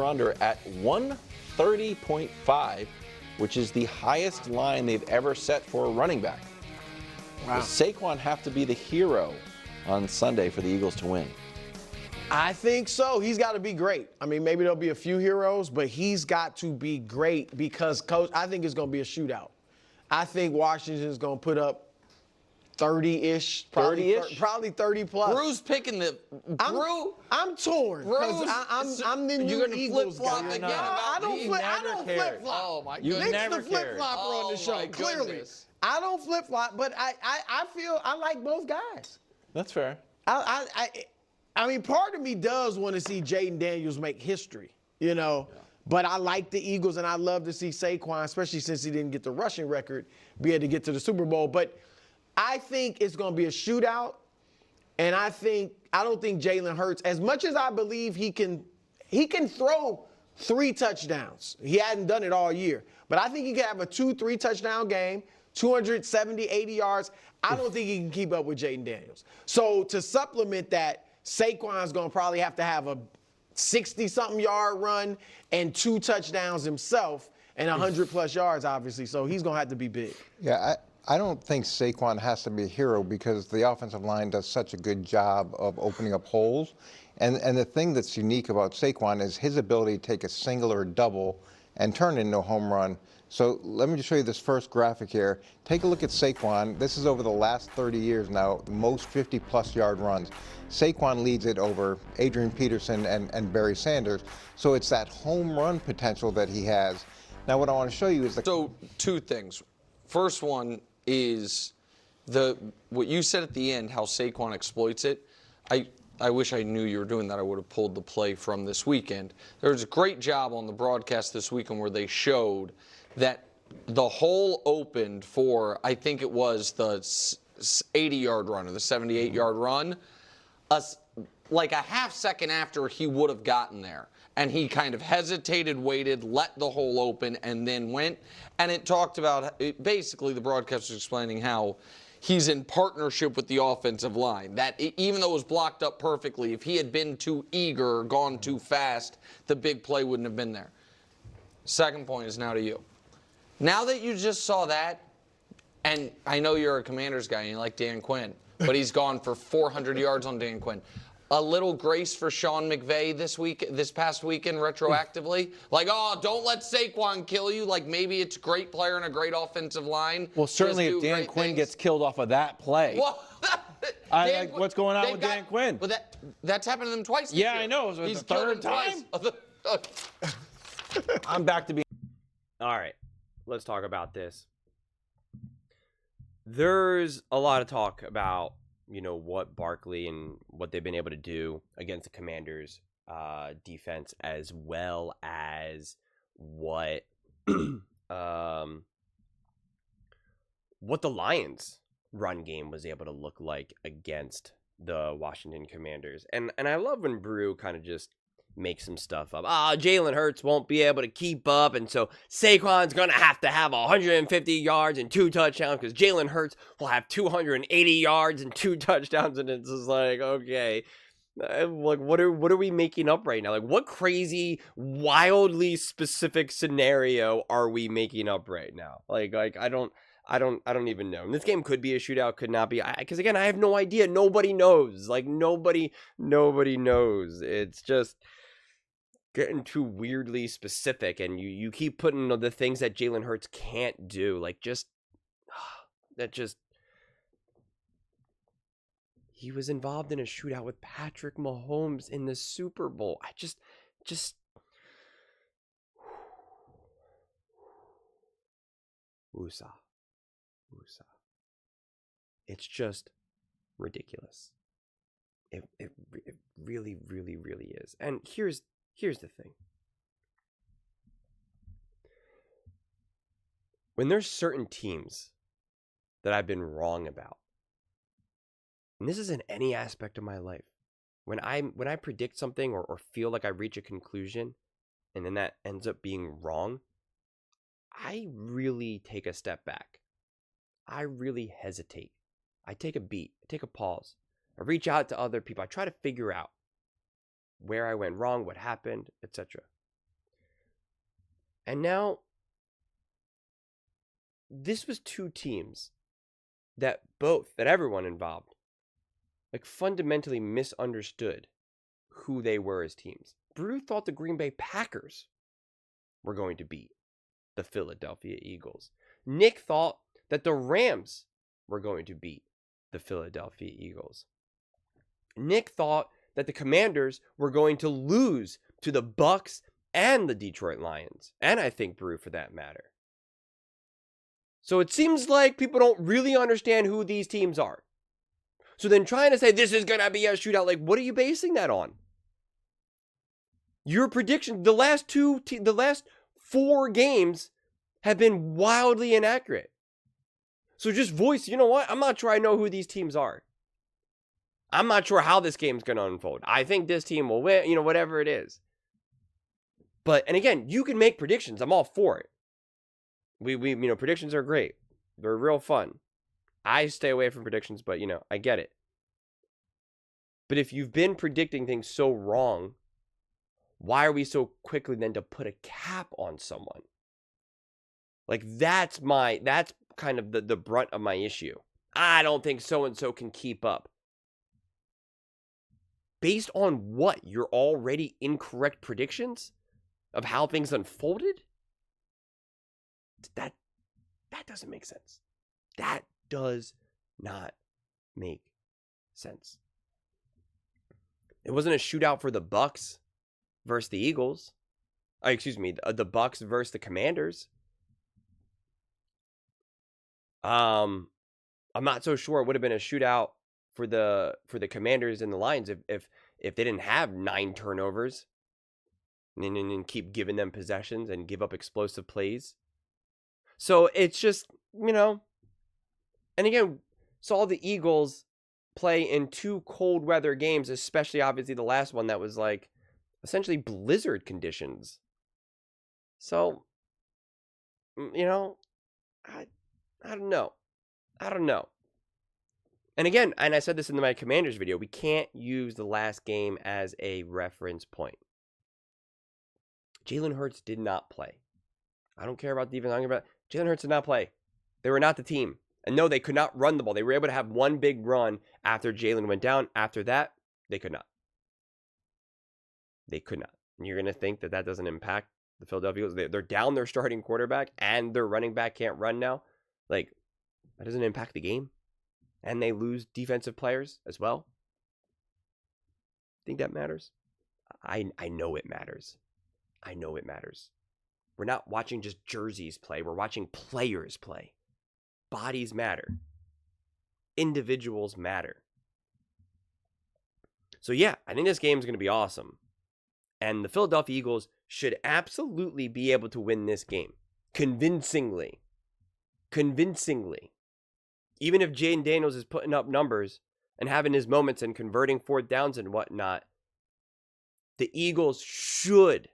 over-under at 130.5, which is the highest line they've ever set for a running back. Wow. Does Saquon have to be the hero on Sunday for the Eagles to win? I think so. He's got to be great. I mean, maybe there'll be a few heroes, but he's got to be great because, Coach, I think it's going to be a shootout. I think Washington's going to put up 30-ish, probably 30 plus. Bru's picking the I'm torn because I'm the new Eagles guy. Again. I don't flip flop. Oh my You goodness. never Nick's the flip flopper on the show. Clearly, I don't flip flop, but I feel I like both guys. That's fair. I mean, part of me does want to see Jayden Daniels make history, you know. Yeah. But I like the Eagles, and I love to see Saquon, especially since he didn't get the rushing record, be able to get to the Super Bowl. But I think it's going to be a shootout, and I don't think Jalen Hurts, as much as I believe he can throw 3 touchdowns. He hadn't done it all year. But I think he can have a 2-3 touchdown game, 270, 80 yards. I don't think he can keep up with Jayden Daniels. So to supplement that, Saquon's going to probably have to have a 60-something yard run and 2 touchdowns himself and 100-plus yards, obviously. So he's going to have to be big. Yeah, I don't think Saquon has to be a hero because the offensive line does such a good job of opening up holes. And the thing that's unique about Saquon is his ability to take a single or a double and turn it into a home run. So let me just show you this first graphic here. Take a look at Saquon. This is over the last 30 years now, the most 50-plus yard runs. Saquon leads it over Adrian Peterson and Barry Sanders. So it's that home run potential that he has. Now what I want to show you is So 2 things. First one is what you said at the end, how Saquon exploits it. I wish I knew you were doing that. I would have pulled the play from this weekend. There was a great job on the broadcast this weekend where they showed that the hole opened for, I think it was the 80-yard run or the 78-yard run, like a half second after he would have gotten there. And he kind of hesitated, waited, let the hole open, and then went. And it talked about, basically the broadcast was explaining how he's in partnership with the offensive line. That even though it was blocked up perfectly, if he had been too eager or gone too fast, the big play wouldn't have been there. Second point is now to you. Now that you just saw that, and I know you're a Commanders guy and you like Dan Quinn, but he's gone for 400 yards on Dan Quinn. A little grace for Sean McVay this past weekend retroactively? Like, oh, don't let Saquon kill you. Like, maybe it's a great player and a great offensive line. Well, certainly if Dan Quinn gets killed off of that play. Well, what's going on with Dan Quinn? Well, that's happened to them twice this year. year. I know. It was He's the third time. I'm back to being. All right, let's talk about this. There's a lot of talk about, what Barkley and what they've been able to do against the Commanders defense, as well as what what the Lions run game was able to look like against the Washington Commanders. And I love when Brew kind of just makes some stuff up. Jalen Hurts won't be able to keep up, and so Saquon's going to have 150 yards and 2 touchdowns because Jalen Hurts will have 280 yards and 2 touchdowns, and it's just like, okay, like what are we making up right now? Like, what crazy, wildly specific scenario are we making up right now? Like I don't even know. And this game could be a shootout, could not be. Because again, I have no idea. Nobody knows. Like nobody knows. It's just getting too weirdly specific, and you keep putting the things that Jalen Hurts can't do. Like he was involved in a shootout with Patrick Mahomes in the Super Bowl. I just Woosah. It's just ridiculous. It really, really, really is. And here's the thing. When there's certain teams that I've been wrong about, and this is in any aspect of my life, when I predict something or feel like I reach a conclusion and then that ends up being wrong, I really take a step back. I really hesitate. I take a beat. I take a pause. I reach out to other people. I try to figure out where I went wrong, what happened, etc. And now, this was two teams that everyone involved, like, fundamentally misunderstood who they were as teams. Brew thought the Green Bay Packers were going to beat the Philadelphia Eagles. Nick thought that the Rams were going to beat the Philadelphia Eagles. Nick thought that the Commanders were going to lose to the Bucs and the Detroit Lions, and I think Brew for that matter. So it seems like people don't really understand who these teams are. So then trying to say this is going to be a shootout, like, what are you basing that on? Your prediction, the last 4 games have been wildly inaccurate. So just voice, you know what? I'm not sure I know who these teams are. I'm not sure how this game's going to unfold. I think this team will win, whatever it is. But, and again, you can make predictions. I'm all for it. Predictions are great. They're real fun. I stay away from predictions, but, I get it. But if you've been predicting things so wrong, why are we so quickly then to put a cap on someone? Like, that's kind of the brunt of my issue. I don't think so-and-so can keep up. Based on what? Your already incorrect predictions of how things unfolded? That doesn't make sense. That does not make sense. It wasn't a shootout for the Bucs versus the Eagles. The Bucs versus the Commanders. I'm not so sure it would have been a shootout for the Commanders and the Lions if they didn't have 9 turnovers and keep giving them possessions and give up explosive plays. So it's just, and again, saw the Eagles play in 2 cold weather games, especially obviously the last one that was like essentially blizzard conditions. So, I don't know. And again, and I said this in my Commanders video, we can't use the last game as a reference point. Jalen Hurts did not play. I don't care about the defense. Jalen Hurts did not play. They were not the team. And no, they could not run the ball. They were able to have one big run after Jalen went down. After that, they could not. They could not. And you're going to think that doesn't impact the Philadelphia Eagles. They're down their starting quarterback and their running back can't run now. Like, that doesn't impact the game. And they lose defensive players as well. Think that matters? I know it matters. I know it matters. We're not watching just jerseys play. We're watching players play. Bodies matter. Individuals matter. So yeah, I think this game is going to be awesome. And the Philadelphia Eagles should absolutely be able to win this game. Convincingly. Even if Jayden Daniels is putting up numbers and having his moments and converting 4th downs and whatnot, the Eagles should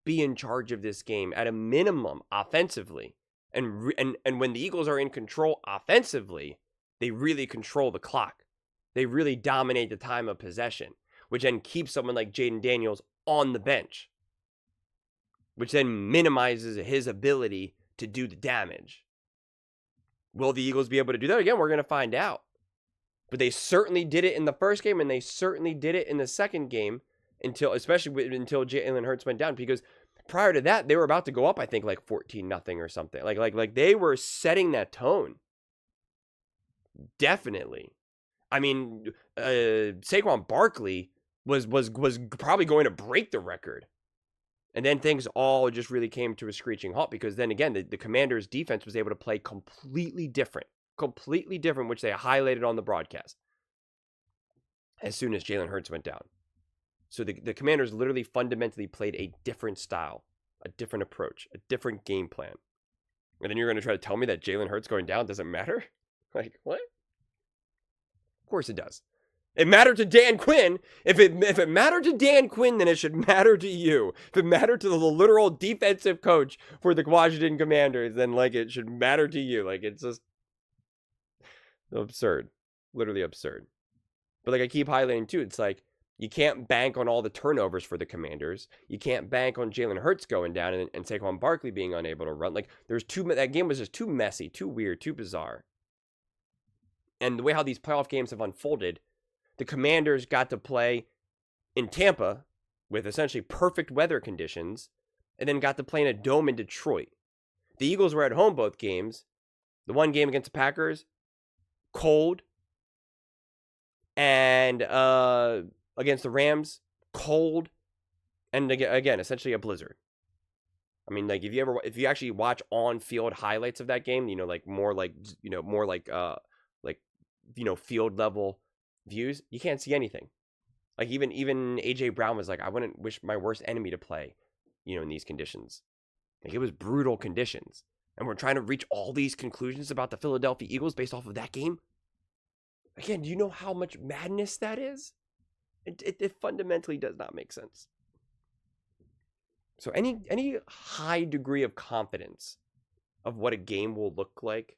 be in charge of this game at a minimum offensively. And when the Eagles are in control offensively, they really control the clock. They really dominate the time of possession, which then keeps someone like Jayden Daniels on the bench, which then minimizes his ability to do the damage. Will the Eagles be able to do that? Again, we're going to find out. But they certainly did it in the first game, and they certainly did it in the second game until Jalen Hurts went down. Because prior to that, they were about to go up, I think, like 14-0 or something. Like they were setting that tone. Definitely. I mean, Saquon Barkley was probably going to break the record. And then things all just really came to a screeching halt because then again, the Commanders' defense was able to play completely different, which they highlighted on the broadcast as soon as Jalen Hurts went down. So the Commanders literally fundamentally played a different style, a different approach, a different game plan. And then you're going to try to tell me that Jalen Hurts going down doesn't matter? Like, what? Of course it does. It mattered to Dan Quinn. If it mattered to Dan Quinn, then it should matter to you. If it mattered to the literal defensive coach for the Washington Commanders, then like it should matter to you. Like it's just absurd. Literally absurd. But like I keep highlighting too, it's like You can't bank on all the turnovers for the Commanders. You can't bank on Jalen Hurts going down and Saquon Barkley being unable to run. Like, that game was just too messy, too weird, too bizarre. And the way how these playoff games have unfolded, the Commanders got to play in Tampa with essentially perfect weather conditions, and then got to play in a dome in Detroit. The Eagles were at home both games. The one game against the Packers, cold. And against the Rams, cold. And again, essentially a blizzard. I mean, like, if you actually watch on-field highlights of that game, more like field level views, you can't see anything. Like, even AJ Brown was like, I wouldn't wish my worst enemy to play, in these conditions. Like, it was brutal conditions. And we're trying to reach all these conclusions about the Philadelphia Eagles based off of that game. Again, do you know how much madness that is? It fundamentally does not make sense. So any high degree of confidence of what a game will look like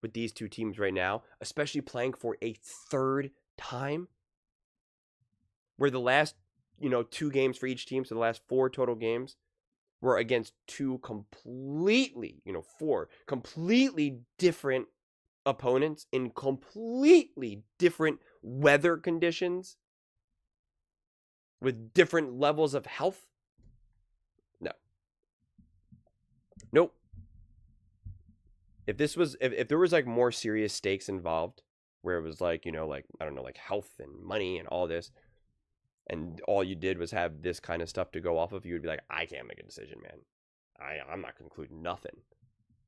with these two teams right now, especially playing for a third time, where the last, 2 games for each team, so the last 4 total games, were against 4 completely different opponents in completely different weather conditions with different levels of health. Nope. If there was like more serious stakes involved, where it was like, I don't know, like health and money and all this, and all you did was have this kind of stuff to go off of, you would be like, I can't make a decision, man. I'm not concluding nothing.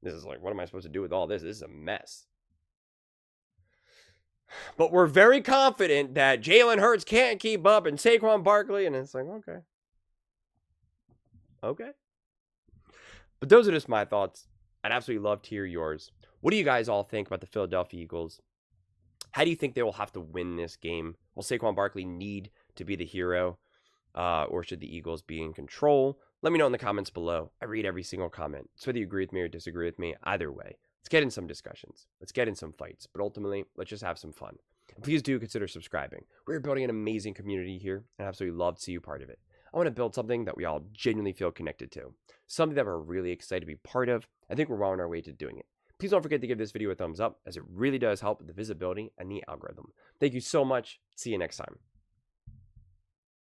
This is like, what am I supposed to do with all this? This is a mess. But we're very confident that Jalen Hurts can't keep up and Saquon Barkley, and it's like, okay. But those are just my thoughts. I'd absolutely love to hear yours. What do you guys all think about the Philadelphia Eagles? How do you think they will have to win this game? Will Saquon Barkley need to be the hero? Or should the Eagles be in control? Let me know in the comments below. I read every single comment. So whether you agree with me or disagree with me, either way, let's get in some discussions. Let's get in some fights. But ultimately, let's just have some fun. And please do consider subscribing. We're building an amazing community here, and I absolutely love to see you part of it. I want to build something that we all genuinely feel connected to. Something that we're really excited to be part of. I think we're well on our way to doing it. Please don't forget to give this video a thumbs up, as it really does help with the visibility and the algorithm. Thank you so much. See you next time.